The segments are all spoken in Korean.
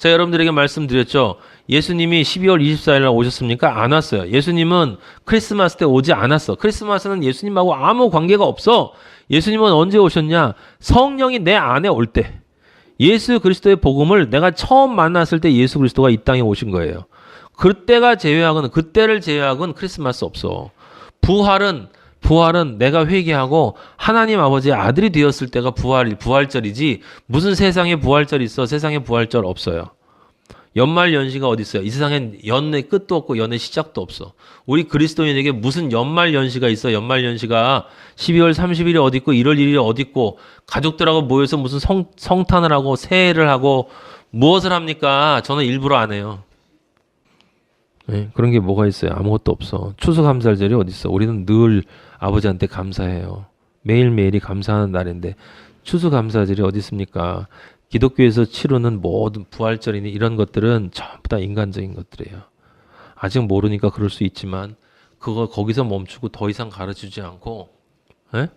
제가 여러분들에게 말씀드렸죠. 예수님이 12월 24일 날 오셨습니까? 안 왔어요. 예수님은 크리스마스 때 오지 않았어. 크리스마스는 예수님하고 아무 관계가 없어. 예수님은 언제 오셨냐? 성령이 내 안에 올 때. 예수 그리스도의 복음을 내가 처음 만났을 때 예수 그리스도가 이 땅에 오신 거예요. 그때를 제외하고는 크리스마스 없어. 부활은 내가 회개하고 하나님 아버지의 아들이 되었을 때가 부활절이지 무슨 세상에 부활절 있어? 세상에 부활절 없어요. 연말 연시가 어디 있어요? 이 세상엔 연의 끝도 없고 연의 시작도 없어. 우리 그리스도인에게 무슨 연말 연시가 있어? 연말 연시가 12월 30일이 어디 있고 1월 1일이 어디 있고 가족들하고 모여서 무슨 성탄을 하고 새해를 하고 무엇을 합니까? 저는 일부러 안 해요. 네, 그런 게 뭐가 있어요? 아무것도 없어. 추수감사절이 어디 있어? 우리는 늘 아버지한테 감사해요. 매일매일이 감사하는 날인데 추수감사절이 어디 있습니까? 기독교에서 치르는 모든 부활절이니 이런 것들은 전부 다 인간적인 것들이에요. 아직 모르니까 그럴 수 있지만 그거 거기서 멈추고 더 이상 가르치지 않고, 에?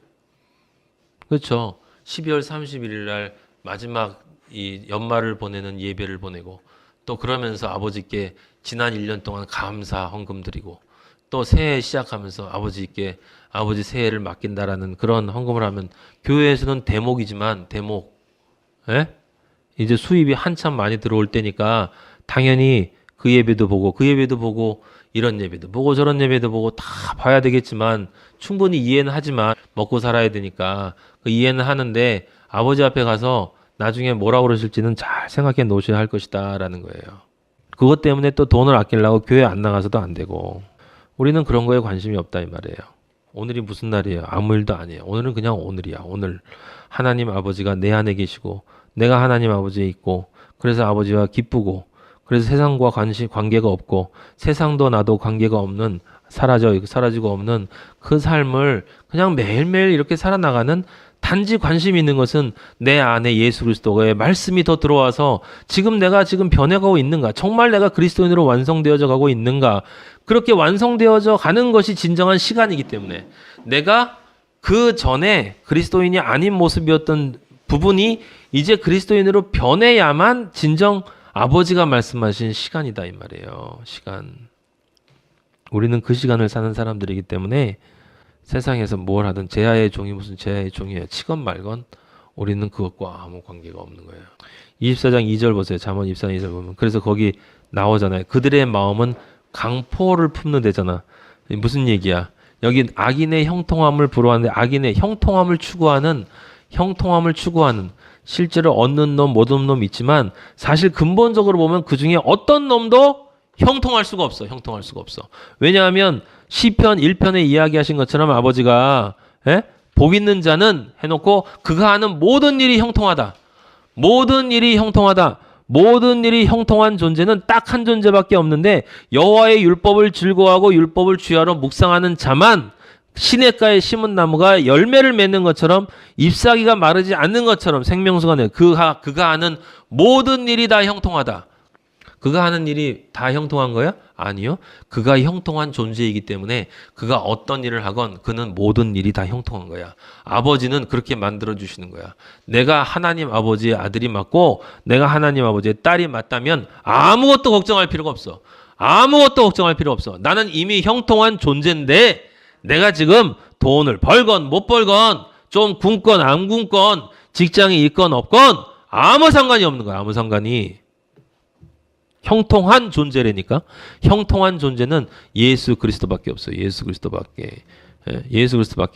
그렇죠. 12월 31일 날 마지막 이 연말을 보내는 예배를 보내고 또 그러면서 아버지께 지난 1년 동안 감사 헌금 드리고 또 새해 시작하면서 아버지께 아버지 새해를 맡긴다라는 그런 헌금을 하면 교회에서는 대목이지만 에? 이제 수입이 한참 많이 들어올 때니까 당연히 그 예배도 보고 이런 예배도 보고 저런 예배도 보고 다 봐야 되겠지만 충분히 이해는 하지만 먹고 살아야 되니까 그 이해는 하는데 아버지 앞에 가서 나중에 뭐라고 그러실지는 잘 생각해 놓으셔야 할 것이다라는 거예요. 그것 때문에 또 돈을 아끼려고 교회 안 나가서도 안 되고 우리는 그런 거에 관심이 없다 이 말이에요. 오늘이 무슨 날이에요? 아무 일도 아니에요. 오늘은 그냥 오늘이야. 오늘 하나님 아버지가 내 안에 계시고 내가 하나님 아버지에 있고 그래서 아버지와 기쁘고 그래서 세상과 관계가 없고 세상도 나도 관계가 없는 사라지고 없는 그 삶을 그냥 매일매일 이렇게 살아나가는 단지 관심 있는 것은 내 안에 예수 그리스도의 말씀이 더 들어와서 내가 지금 변해가고 있는가? 정말 내가 그리스도인으로 완성되어져 가고 있는가? 그렇게 완성되어져 가는 것이 진정한 시간이기 때문에 내가 그 전에 그리스도인이 아닌 모습이었던 부분이 이제 그리스도인으로 변해야만 진정 아버지가 말씀하신 시간이다 이 말이에요. 시간. 우리는 그 시간을 사는 사람들이기 때문에 세상에서 뭘 하든 제야의 종이 무슨 제야의 종이에요. 치건 말건 우리는 그것과 아무 관계가 없는 거예요. 24장 2절 보세요. 잠언 24장 2절 보면 그래서 거기 나오잖아요. 그들의 마음은 강포를 품는 데잖아. 무슨 얘기야? 여기 악인의 형통함을 부러워하는데 악인의 형통함을 추구하는 실제로 얻는 놈 못 얻는 놈 있지만 사실 근본적으로 보면 그 중에 어떤 놈도 형통할 수가 없어. 왜냐하면 시편 1편에 이야기하신 것처럼 아버지가 복 있는 자는 해놓고 그가 하는 모든 일이 형통하다. 모든 일이 형통한 존재는 딱 한 존재밖에 없는데 여호와의 율법을 즐거워하고 율법을 주야로 묵상하는 자만 시냇가에 심은 나무가 열매를 맺는 것처럼 잎사귀가 마르지 않는 것처럼 생명수가 내 그가 하는 모든 일이 다 형통하다. 그가 하는 일이 다 형통한 거야? 아니요. 그가 형통한 존재이기 때문에 그가 어떤 일을 하건 그는 모든 일이 다 형통한 거야. 아버지는 그렇게 만들어 주시는 거야. 내가 하나님 아버지의 아들이 맞고 내가 하나님 아버지의 딸이 맞다면 아무것도 걱정할 필요가 없어. 나는 이미 형통한 존재인데 내가 지금 돈을 벌건 못 벌건 좀 굶건 안 굶건 직장이 있건 없건 아무 상관이 없는 거야. 아무 상관이. 형통한 존재라니까. 형통한 존재는 예수 그리스도밖에 없어요. 예수 그리스도밖에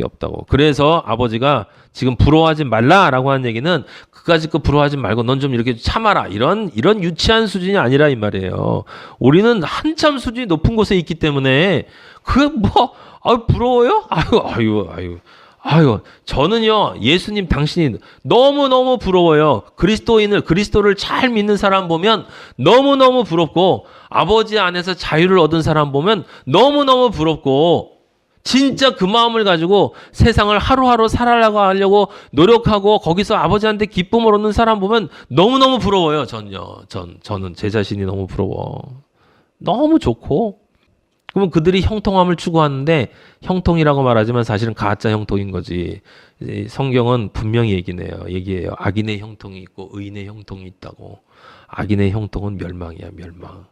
없다고. 그래서 아버지가 지금 부러워하지 말라라고 하는 얘기는 그까짓 거 부러워하지 말고 넌 좀 이렇게 참아라. 이런 유치한 수준이 아니라 이 말이에요. 우리는 한참 수준이 높은 곳에 있기 때문에 부러워요? 저는요, 예수님 당신이 너무너무 부러워요. 그리스도를 잘 믿는 사람 보면 너무너무 부럽고, 아버지 안에서 자유를 얻은 사람 보면 너무너무 부럽고, 진짜 그 마음을 가지고 세상을 하루하루 살아가려고 노력하고, 거기서 아버지한테 기쁨을 얻는 사람 보면 너무너무 부러워요, 저는 제 자신이 너무 부러워. 너무 좋고, 그러면 그들이 형통함을 추구하는데 형통이라고 말하지만 사실은 가짜 형통인 거지. 성경은 분명히 얘기해요. 악인의 형통이 있고 의인의 형통이 있다고. 악인의 형통은 멸망이야, 멸망.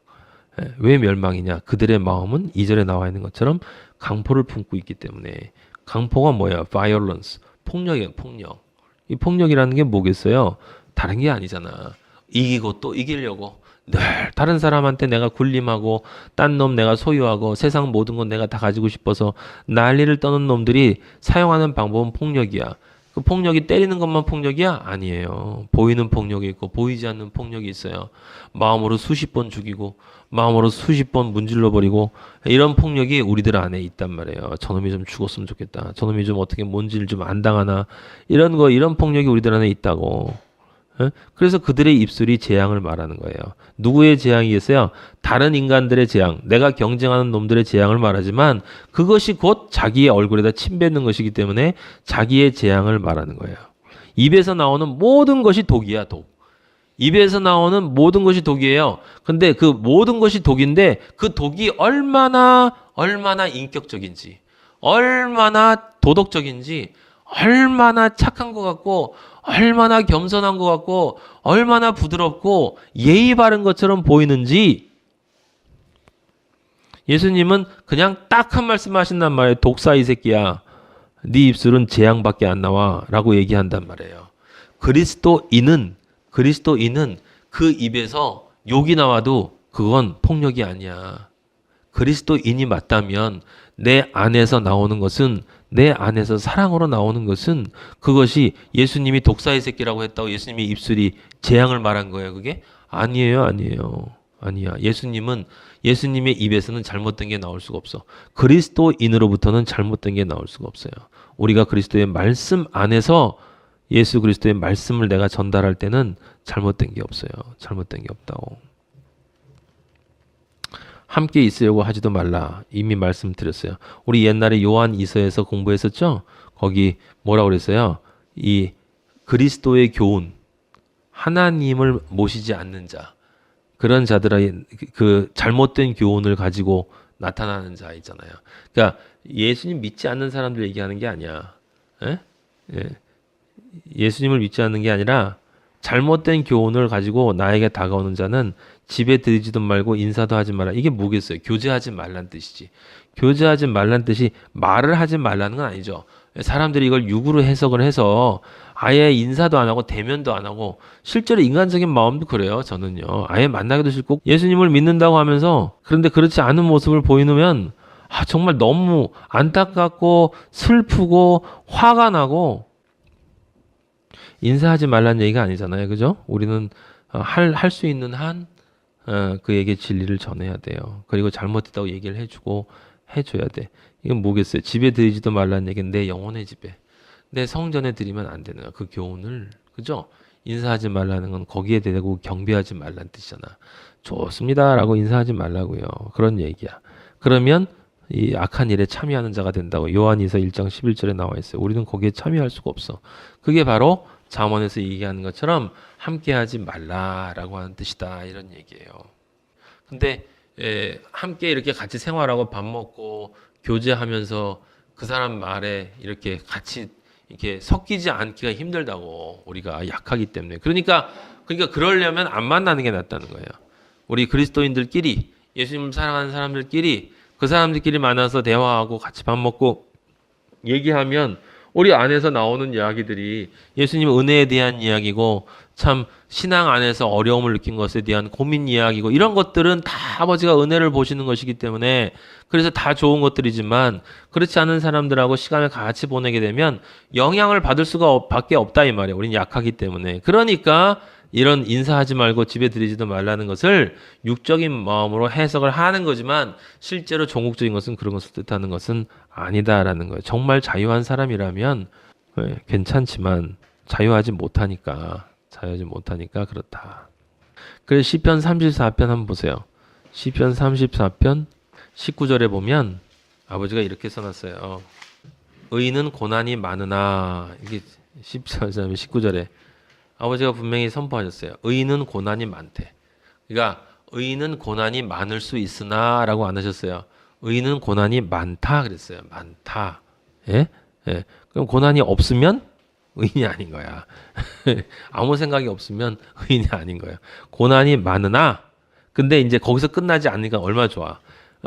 예, 왜 멸망이냐? 그들의 마음은 2절에 나와 있는 것처럼 강포를 품고 있기 때문에. 강포가 뭐야? violence. 폭력이야, 폭력. 이 폭력이라는 게 뭐겠어요? 다른 게 아니잖아. 이기고 또 이기려고. 늘 다른 사람한테 내가 군림하고 딴 놈 내가 소유하고 세상 모든 건 내가 다 가지고 싶어서 난리를 떠는 놈들이 사용하는 방법은 폭력이야. 그 폭력이 때리는 것만 폭력이야? 아니에요. 보이는 폭력이 있고 보이지 않는 폭력이 있어요. 마음으로 수십 번 죽이고 마음으로 수십 번 문질러 버리고 이런 폭력이 우리들 안에 있단 말이에요. 저놈이 좀 죽었으면 좋겠다. 저놈이 좀 어떻게 뭔지를 좀 안 당하나. 이런 폭력이 우리들 안에 있다고. 예? 그래서 그들의 입술이 재앙을 말하는 거예요. 누구의 재앙이겠어요? 다른 인간들의 재앙, 내가 경쟁하는 놈들의 재앙을 말하지만 그것이 곧 자기의 얼굴에다 침 뱉는 것이기 때문에 자기의 재앙을 말하는 거예요. 입에서 나오는 모든 것이 독이야, 독. 입에서 나오는 모든 것이 독이에요. 근데 그 모든 것이 독인데 그 독이 얼마나 인격적인지, 얼마나 도덕적인지, 얼마나 착한 것 같고 얼마나 겸손한 것 같고 얼마나 부드럽고 예의 바른 것처럼 보이는지 예수님은 그냥 딱 한 말씀 하신단 말이에요. 독사 이 새끼야. 네 입술은 재앙밖에 안 나와 라고 얘기한단 말이에요. 그리스도인은 그 입에서 욕이 나와도 그건 폭력이 아니야. 그리스도인이 맞다면 내 안에서 나오는 것은 내 안에서 사랑으로 나오는 것은 그것이 예수님이 독사의 새끼라고 했다고 예수님의 입술이 재앙을 말한 거예요. 그게? 아니에요. 아니야. 예수님의 입에서는 잘못된 게 나올 수가 없어. 그리스도인으로부터는 잘못된 게 나올 수가 없어요. 우리가 그리스도의 말씀 안에서 예수 그리스도의 말씀을 내가 전달할 때는 잘못된 게 없어요. 잘못된 게 없다고. 함께 있으려고 하지도 말라. 이미 말씀드렸어요. 우리 옛날에 요한 이서에서 공부했었죠? 거기 뭐라고 그랬어요? 이 그리스도의 교훈, 하나님을 모시지 않는 자, 그런 자들의 그 잘못된 교훈을 가지고 나타나는 자 있잖아요. 그러니까 예수님 믿지 않는 사람들 얘기하는 게 아니야. 예? 예수님을 믿지 않는 게 아니라 잘못된 교훈을 가지고 나에게 다가오는 자는 집에 들이지도 말고 인사도 하지 마라. 이게 뭐겠어요? 교제하지 말란 뜻이지. 교제하지 말란 뜻이 말을 하지 말라는 건 아니죠. 사람들이 이걸 육으로 해석을 해서 아예 인사도 안 하고 대면도 안 하고 실제로 인간적인 마음도 그래요. 저는요. 아예 만나기도 싫고 예수님을 믿는다고 하면서 그런데 그렇지 않은 모습을 보이면 정말 너무 안타깝고 슬프고 화가 나고 인사하지 말란 얘기가 아니잖아요. 그죠? 우리는 할 수 있는 한 그에게 진리를 전해야 돼요. 그리고 잘못했다고 얘기를 해줘야 돼. 이건 뭐겠어요? 집에 들이지도 말란 얘기는 내 영혼의 집에. 내 성전에 들이면 안 되는 그 교훈을. 그죠? 인사하지 말라는 건 거기에 대고 경배하지 말란 뜻이잖아. 좋습니다. 라고 인사하지 말라고요. 그런 얘기야. 그러면 이 악한 일에 참여하는 자가 된다고 요한이서 1장 11절에 나와 있어요. 우리는 거기에 참여할 수가 없어. 그게 바로 잠언에서 얘기하는 것처럼 함께하지 말라라고 하는 뜻이다. 이런 얘기예요. 근데 함께 이렇게 같이 생활하고 밥 먹고 교제하면서 그 사람 말에 이렇게 같이 이렇게 섞이지 않기가 힘들다고. 우리가 약하기 때문에. 그러니까 그러려면 안 만나는 게 낫다는 거예요. 우리 그리스도인들끼리 예수님을 사랑하는 사람들끼리 그 사람들끼리 만나서 대화하고 같이 밥 먹고 얘기하면 우리 안에서 나오는 이야기들이 예수님 은혜에 대한 이야기고 참 신앙 안에서 어려움을 느낀 것에 대한 고민 이야기고 이런 것들은 다 아버지가 은혜를 보시는 것이기 때문에 그래서 다 좋은 것들이지만 그렇지 않은 사람들하고 시간을 같이 보내게 되면 영향을 받을 수가 밖에 없다 이 말이에요. 우리는 약하기 때문에. 그러니까 이런 인사하지 말고 집에 들이지도 말라는 것을 육적인 마음으로 해석을 하는 거지만 실제로 종국적인 것은 그런 것을 뜻하는 것은 아니다라는 거예요. 정말 자유한 사람이라면 괜찮지만 자유하지 못하니까 그렇다. 그래서 시편 34편 한번 보세요. 시편 34편 19절에 보면 아버지가 이렇게 써놨어요. 의인은 고난이 많으나 이게 19절에 아버지가 분명히 선포하셨어요. 의인은 고난이 많대. 그러니까 의인은 고난이 많을 수 있으나 라고 안 하셨어요. 의인은 고난이 많다 그랬어요. 많다. 예? 그럼 고난이 없으면 의인이 아닌 거야. 아무 생각이 없으면 의인이 아닌 거예요. 고난이 많으나 근데 이제 거기서 끝나지 않으니까 얼마나 좋아.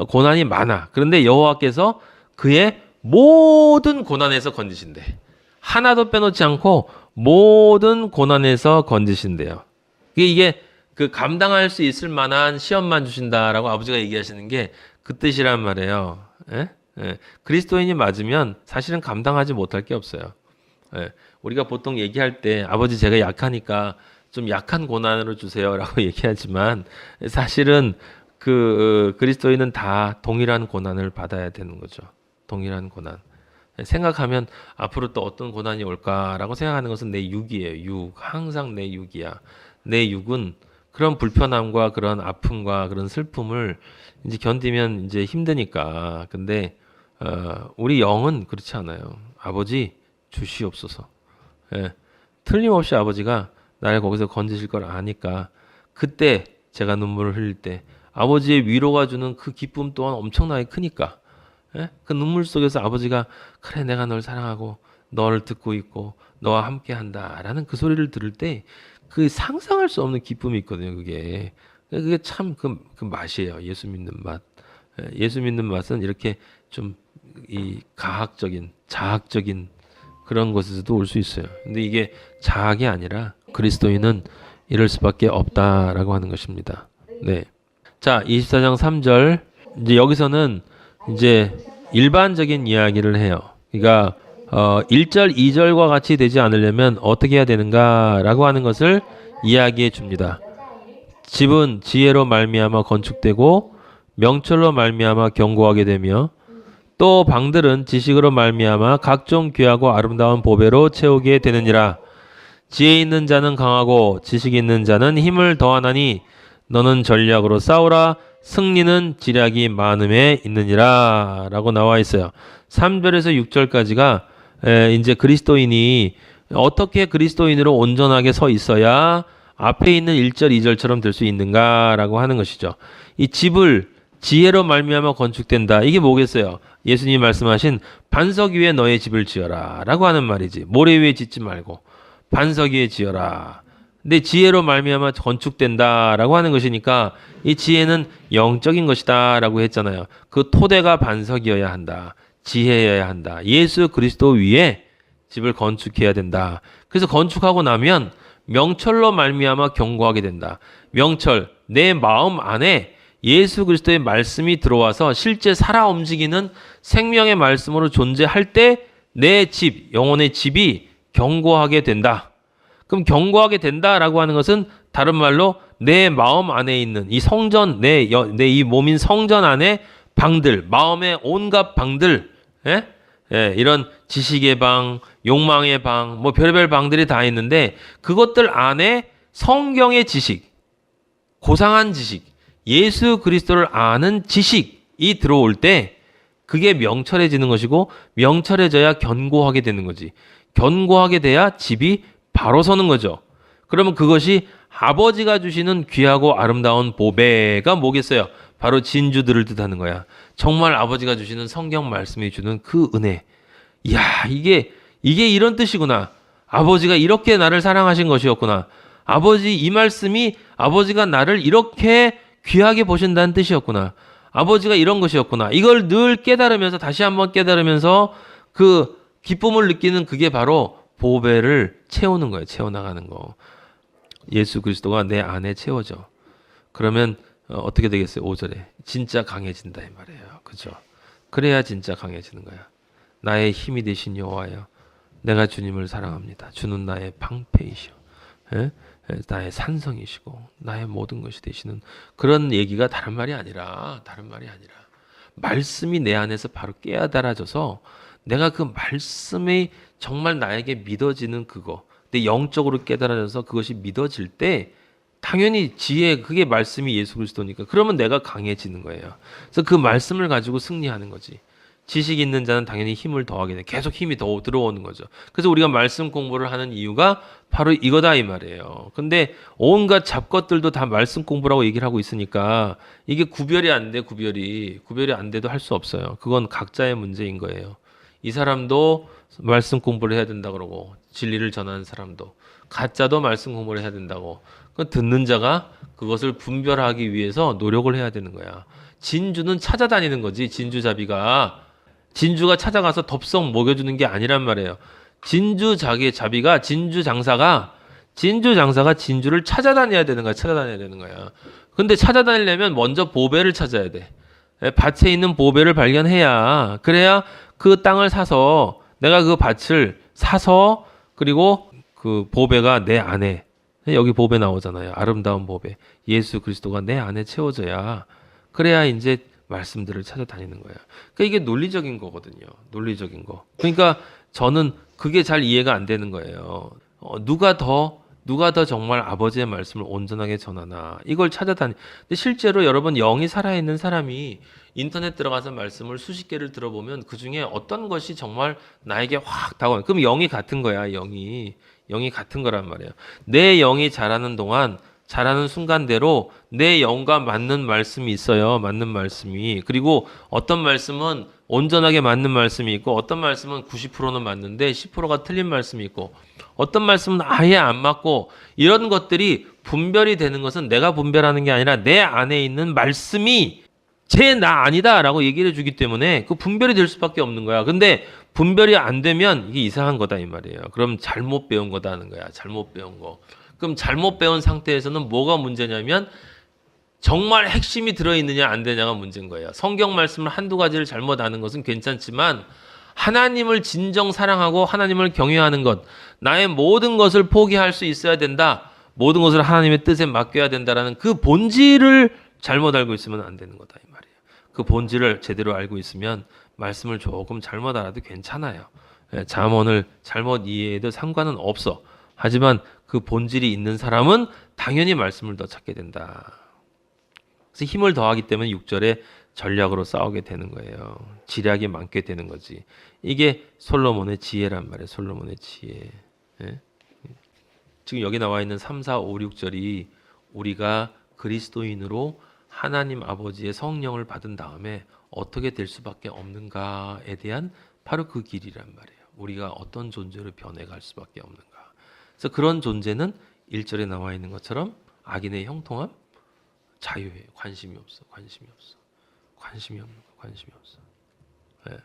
고난이 많아. 그런데 여호와께서 그의 모든 고난에서 건지신대. 하나도 빼놓지 않고 모든 고난에서 건지신대요. 이게 그 감당할 수 있을 만한 시험만 주신다라고 아버지가 얘기하시는 게 그 뜻이란 말이에요. 예? 예. 그리스도인이 맞으면 사실은 감당하지 못할 게 없어요. 예. 우리가 보통 얘기할 때 아버지 제가 약하니까 좀 약한 고난으로 주세요라고 얘기하지만 사실은 그 그리스도인은 다 동일한 고난을 받아야 되는 거죠. 동일한 고난. 생각하면 앞으로 또 어떤 고난이 올까라고 생각하는 것은 내 육이에요. 육. 항상 내 육이야. 내 육은 그런 불편함과 그런 아픔과 그런 슬픔을 이제 견디면 이제 힘드니까. 근데 우리 영은 그렇지 않아요. 아버지 주시옵소서. 예. 틀림없이 아버지가 나를 거기서 건지실 걸 아니까 그때 제가 눈물을 흘릴 때 아버지의 위로가 주는 그 기쁨 또한 엄청나게 크니까 예? 그 눈물 속에서 아버지가 그래 내가 널 사랑하고 너를 듣고 있고 너와 함께 한다라는 그 소리를 들을 때 그 상상할 수 없는 기쁨이 있거든요. 그게 참 그 맛이에요. 예수 믿는 맛. 예수 믿는 맛은 이렇게 좀 이 가학적인 자학적인 그런 곳에서도 올 수 있어요. 근데 이게 자학이 아니라 그리스도인은 이럴 수밖에 없다라고 하는 것입니다. 네. 자, 24장 3절. 이제 여기서는 이제 일반적인 이야기를 해요. 그러니까 1절, 2절과 같이 되지 않으려면 어떻게 해야 되는가라고 하는 것을 이야기해 줍니다. 집은 지혜로 말미암아 건축되고 명철로 말미암아 견고하게 되며 또 방들은 지식으로 말미암아 각종 귀하고 아름다운 보배로 채우게 되느니라. 지혜 있는 자는 강하고 지식 있는 자는 힘을 더하나니 너는 전략으로 싸우라. 승리는 지략이 많음에 있느니라 라고 나와 있어요. 3절에서 6절까지가 이제 그리스도인이 어떻게 그리스도인으로 온전하게 서 있어야 앞에 있는 1절, 2절처럼 될 수 있는가라고 하는 것이죠. 이 집을 지혜로 말미암아 건축된다. 이게 뭐겠어요? 예수님이 말씀하신 반석 위에 너의 집을 지어라 라고 하는 말이지. 모래 위에 짓지 말고 반석 위에 지어라. 근데 지혜로 말미암아 건축된다라고 하는 것이니까 이 지혜는 영적인 것이다라고 했잖아요. 그 토대가 반석이어야 한다. 지혜여야 한다. 예수 그리스도 위에 집을 건축해야 된다. 그래서 건축하고 나면 명철로 말미암아 견고하게 된다. 명철, 내 마음 안에 예수 그리스도의 말씀이 들어와서 실제 살아 움직이는 생명의 말씀으로 존재할 때 내 집, 영혼의 집이 견고하게 된다. 그럼 견고하게 된다라고 하는 것은 다른 말로 내 마음 안에 있는 이 성전, 내 이 몸인 성전 안에 방들, 마음의 온갖 방들, 이런 지식의 방, 욕망의 방, 뭐 별별 방들이 다 있는데 그것들 안에 성경의 지식, 고상한 지식, 예수 그리스도를 아는 지식이 들어올 때 그게 명철해지는 것이고 명철해져야 견고하게 되는 거지. 견고하게 돼야 집이 바로 서는 거죠. 그러면 그것이 아버지가 주시는 귀하고 아름다운 보배가 뭐겠어요? 바로 진주들을 뜻하는 거야. 정말 아버지가 주시는 성경 말씀이 주는 그 은혜. 이야, 이게 이런 뜻이구나. 아버지가 이렇게 나를 사랑하신 것이었구나. 아버지 이 말씀이 아버지가 나를 이렇게 귀하게 보신다는 뜻이었구나. 아버지가 이런 것이었구나. 이걸 늘 깨달으면서 다시 한번 깨달으면서 그 기쁨을 느끼는 그게 바로 보배를 채우는 거예요. 채워나가는 거. 예수 그리스도가 내 안에 채워져. 그러면 어떻게 되겠어요? 5절에. 진짜 강해진다 이 말이에요. 그죠? 그래야 진짜 강해지는 거야. 나의 힘이 되신 여호와여. 내가 주님을 사랑합니다. 주는 나의 방패이시오. 나의 산성이시고 나의 모든 것이 되시는 그런 얘기가 다른 말이 아니라 말씀이 내 안에서 바로 깨달아져서 내가 그 말씀이 정말 나에게 믿어지는 그거 내 영적으로 깨달아져서 그것이 믿어질 때 당연히 지혜 그게 말씀이 예수 그리스도니까 그러면 내가 강해지는 거예요. 그래서 그 말씀을 가지고 승리하는 거지. 지식 있는 자는 당연히 힘을 더하게 돼. 계속 힘이 더 들어오는 거죠. 그래서 우리가 말씀 공부를 하는 이유가 바로 이거다 이 말이에요. 근데 온갖 잡것들도 다 말씀 공부라고 얘기를 하고 있으니까 이게 구별이 안 돼. 구별이 안 돼도 할 수 없어요. 그건 각자의 문제인 거예요. 이 사람도 말씀 공부를 해야 된다 그러고 진리를 전하는 사람도 가짜도 말씀 공부를 해야 된다고. 그 듣는 자가 그것을 분별하기 위해서 노력을 해야 되는 거야. 진주는 찾아다니는 거지. 진주가 찾아가서 덥석 먹여주는 게 아니란 말이에요. 진주 장사가 진주를 찾아다녀야 되는 거야. 찾아다녀야 되는 거야. 근데 찾아다니려면 먼저 보배를 찾아야 돼. 밭에 있는 보배를 발견해야, 그래야 그 땅을 사서 내가 그 밭을 사서, 그리고 그 보배가 내 안에, 여기 보배 나오잖아요. 아름다운 보배. 예수 그리스도가 내 안에 채워져야, 그래야 이제 말씀들을 찾아다니는 거야. 그러니까 이게 논리적인 거거든요. 논리적인 거. 그러니까 저는 그게 잘 이해가 안 되는 거예요. 누가 더 정말 아버지의 말씀을 온전하게 전하나, 이걸 찾아다니. 근데 실제로 여러분, 영이 살아있는 사람이 인터넷 들어가서 말씀을 수십 개를 들어보면 그 중에 어떤 것이 정말 나에게 확 다가와요. 그럼 영이 같은 거야. 영이 같은 거란 말이에요. 내 영이 자라는 동안, 자라는 순간대로 내 영과 맞는 말씀이 있어요. 맞는 말씀이. 그리고 어떤 말씀은 온전하게 맞는 말씀이 있고, 어떤 말씀은 90%는 맞는데 10%가 틀린 말씀이 있고, 어떤 말씀은 아예 안 맞고, 이런 것들이 분별이 되는 것은 내가 분별하는 게 아니라 내 안에 있는 말씀이 쟤 나 아니다라고 얘기를 해주기 때문에 그 분별이 될 수밖에 없는 거야. 근데 분별이 안 되면 이게 이상한 거다 이 말이에요. 그럼 잘못 배운 거다 하는 거야. 잘못 배운 거. 그럼 잘못 배운 상태에서는 뭐가 문제냐면 정말 핵심이 들어있느냐 안 되냐가 문제인 거예요. 성경 말씀을 한두 가지를 잘못 아는 것은 괜찮지만 하나님을 진정 사랑하고 하나님을 경외하는 것, 나의 모든 것을 포기할 수 있어야 된다. 모든 것을 하나님의 뜻에 맡겨야 된다라는 그 본질을 잘못 알고 있으면 안 되는 거다 이 말이에요. 그 본질을 제대로 알고 있으면 말씀을 조금 잘못 알아도 괜찮아요. 잠언을 잘못 이해해도 상관은 없어. 하지만 그 본질이 있는 사람은 당연히 말씀을 더 찾게 된다. 그래서 힘을 더하기 때문에 6절에 전략으로 싸우게 되는 거예요. 지략이 많게 되는 거지. 이게 솔로몬의 지혜란 말이에요. 솔로몬의 지혜. 예? 지금 여기 나와 있는 3, 4, 5, 6절이 우리가 그리스도인으로 하나님 아버지의 성령을 받은 다음에 어떻게 될 수밖에 없는가에 대한 바로 그 길이란 말이에요. 우리가 어떤 존재로 변해갈 수밖에 없는가. 그래서 그런 존재는 1절에 나와 있는 것처럼 악인의 형통함, 자유예요. 관심이 없어. 관심이 없어. 관심이 없는 거. 관심이 없어. 예.